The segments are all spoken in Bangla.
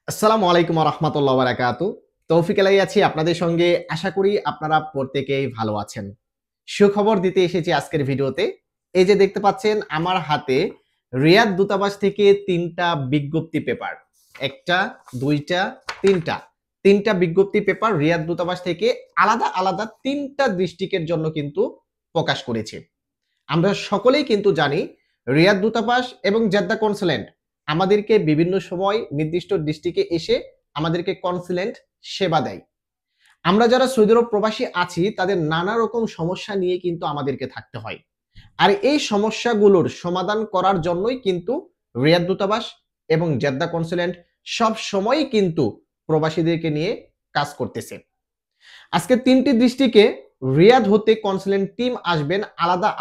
আসসালামু আলাইকুম ওয়া রাহমাতুল্লাহি ওয়া বারাকাতুহু। তৌফিক আলাই আছি আপনাদের সঙ্গে। আশা করি আপনারা প্রত্যেকেই ভালো আছেন। সুখবর দিতে এসেছি আজকের ভিডিওতে। এই যে দেখতে পাচ্ছেন আমার হাতে রিয়াদ দূতাবাস থেকে ৩ টা বিজ্ঞপ্তি পেপার। ১ টা, ২ টা, ৩ টা। ৩ টা বিজ্ঞপ্তি পেপার রিয়াদ দূতাবাস থেকে আলাদা ৩ টা ডিস্ট্রিক্টের জন্য কিন্তু প্রকাশ করেছে। আমরা সকলেই কিন্তু জানি রিয়াদ দূতাবাস এবং জেদ্দা কনস্যুলেট আমাদেরকে বিভিন্ন সময় নির্দিষ্ট ডিস্ট্রিক্টে এসে আমাদেরকে কনস্যুলেট সেবা দেয়। আমরা যারা সৌদি আরব প্রবাসী আছি তাদের নানা রকম সমস্যা নিয়ে কিন্তু আমাদেরকে থাকতে হয়। আর এই সমস্যাগুলোর সমাধান করার জন্যই কিন্তু রিয়াদ দূতাবাস এবং জেদ্দা কনস্যুলেট সব সময়ই কিন্তু প্রবাসীদেরকে নিয়ে কাজ করতেছে। আজকে ৩টি ডিস্ট্রিক্টে রিয়াদ হতে কনস্যুলেট টিম আসবেন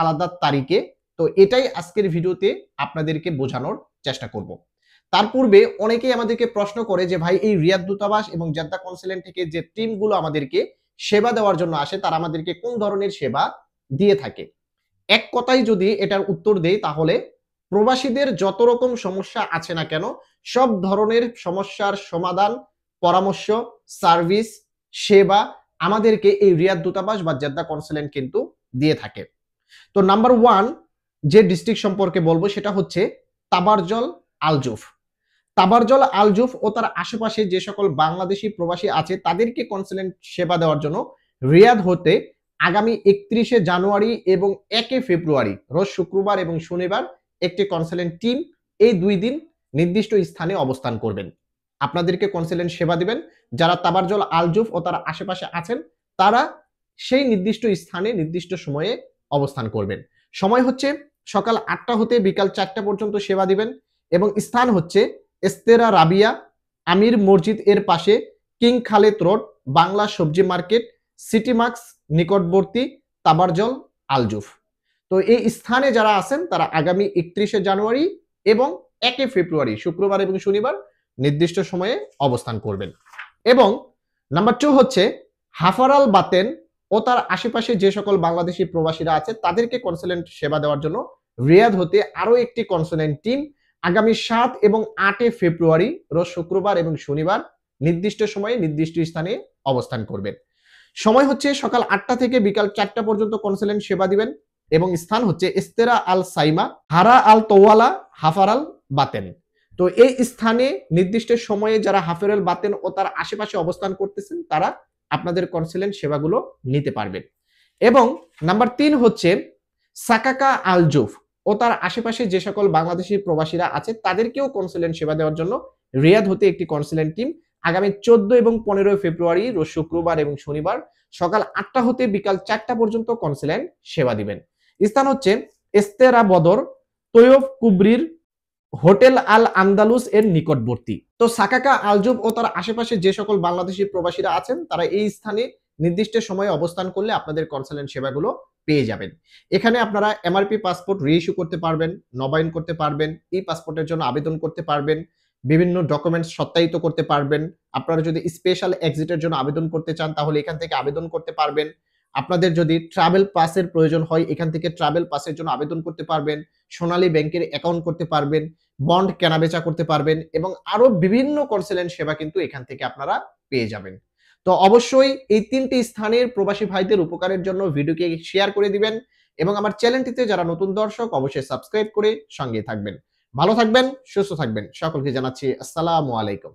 আলাদা তারিখে। তো এটাই আজকের ভিডিওতে আপনাদেরকে বোঝানোর চেষ্টা করব। তার পূর্বে অনেকেই আমাদেরকে প্রশ্ন করে যে ভাই এই রিয়াদ দূতাবাস এবং জেদ্দা কনস্যুলেট থেকে যে টিমগুলো আমাদেরকে সেবা দেওয়ার জন্য আসে তারা আমাদেরকে কোন ধরনের সেবা দিয়ে থাকে। এক কথায় যদি এটার উত্তর দেই তাহলে প্রবাসীদের যত রকম সমস্যা আছে না কেন সব ধরনের সমস্যার সমাধান, পরামর্শ, সার্ভিস, সেবা আমাদেরকে এই রিয়াদ দূতাবাস বা জেদ্দা কনস্যুলেট কিন্তু দিয়ে থাকে। তো নাম্বার 1 যে ডিস্ট্রিক্ট সম্পর্কে বলবো সেটা হচ্ছে তাবারজল আলজুফ। তাবারজল আলজুফ ও তার আশেপাশে যে সকল বাংলাদেশি প্রবাসী আছে তাদেরকে কনস্যুলেট সেবা দেওয়ার জন্য রিয়াদ হতে আগামী 31শে জানুয়ারি এবং 1 ফেব্রুয়ারি রোজ শুক্রবার এবং শনিবার একটি কনস্যুলেট টিম এই 2 দিন নির্দিষ্ট স্থানে অবস্থান করবেন। আপনাদেরকে কনস্যুলেট সেবা দিবেন। যারা তাবারজল আলজুফ ও তার আশেপাশে আছেন তারা সেই নির্দিষ্ট স্থানে নির্দিষ্ট সময়ে অবস্থান করবেন। সময় হচ্ছে সকাল 8টা হতে বিকাল 4টা পর্যন্ত সেবা দিবেন এবং স্থান হচ্ছে এস্তেরা রাবিয়া আমির মসজিদ এর পাশে কিং খালেদ রোড বাংলা সবজি মার্কেট সিটি মার্কস নিকটবর্তী তাবারজল আলজুফ। তো এই স্থানে যারা আছেন তারা আগামী 31শে জানুয়ারি এবং 1 ফেব্রুয়ারি শুক্রবার এবং শনিবার নির্দিষ্ট সময়ে অবস্থান করবেন। এবং নাম্বার 2 হচ্ছে হাফারাল বাতেন ও তার আশেপাশে যে সকল বাংলাদেশি প্রবাসীরা আছে তাদেরকে কনস্যুলেট সেবা দেওয়ার জন্য রিয়াদ হতে আরো একটি কনস্যুলেট টিম আগামী 7 এবং 8 ফেব্রুয়ারি রোজ শুক্রবার এবং শনিবার নির্দিষ্ট সময়ে নির্দিষ্ট স্থানে অবস্থান করবেন। সময় হচ্ছে সকাল 8টা থেকে বিকাল 4টা পর্যন্ত কনস্যুলেট সেবা দিবেন এবং স্থান হচ্ছে ইস্তেরা আল সাইমা হারা আল তোয়ালা হাফারাল বাতেন। তো এই স্থানে নির্দিষ্ট সময়ে যারা হাফারাল বাতেন ও তার আশেপাশে অবস্থান করতেছেন তারা আপনাদের কনস্যুলেট সেবাগুলো নিতে পারবেন। এবং নাম্বার 3 হচ্ছে সাকাকা আলজুফ ও তার আশেপাশে যে সকল বাংলাদেশি প্রবাসীরা আছে তাদেরকেও কনস্যুলেট সেবা দেওয়ার জন্য রিয়াদ হতে একটি কনস্যুলেট টিম আগামী 14 এবং 15 ফেব্রুয়ারি রোজ শুক্রবার এবং শনিবার সকাল 8টা হতে বিকাল 4টা পর্যন্ত কনস্যুলেট সেবা দিবেন। স্থান হচ্ছে এস্তেরা বদর তৈয়ব কুবরির হোটেল আল আন্দালুস এর নিকটবর্তী। তো সাকাকা আলজুফ ও তার আশেপাশে যে সকল বাংলাদেশি প্রবাসীরা আছেন তারা এই স্থানে নির্দিষ্ট সময়ে অবস্থান করলে আপনাদের কনস্যুলেট সেবাগুলো পেয়ে যাবেন। এখানে আপনারা এমআরপি পাসপোর্ট রিইস্যু করতে পারবেন, নবায়ন করতে পারবেন, ই পাসপোর্টের জন্য আবেদন করতে পারবেন, বিভিন্ন ডকুমেন্টস সত্যায়িত করতে পারবেন। আপনারা যদি স্পেশাল এক্সিটের জন্য আবেদন করতে চান তাহলে এখান থেকে আবেদন করতে পারবেন। আপনাদের যদি ট্রাভেল পাসের প্রয়োজন হয় এখান থেকে ট্রাভেল পাসের জন্য আবেদন করতে পারবেন। সোনালী ব্যাংকের অ্যাকাউন্ট করতে পারবেন, বন্ড কেনাবেচা করতে পারবেন এবং আরো বিভিন্ন কনস্যুলেট সেবা কিন্তু এখান থেকে আপনারা পেয়ে যাবেন। তো অবশ্যই এই 3টি স্থানের প্রবাসী ভাইদের উপকারের জন্য ভিডিওকে শেয়ার করে দিবেন এবং আমার চ্যানেলটিতে যারা নতুন দর্শক অবশ্যই সাবস্ক্রাইব করে সঙ্গে থাকবেন। ভালো থাকবেন, সুস্থ থাকবেন। সকলকে জানাচ্ছি আসসালামু আলাইকুম।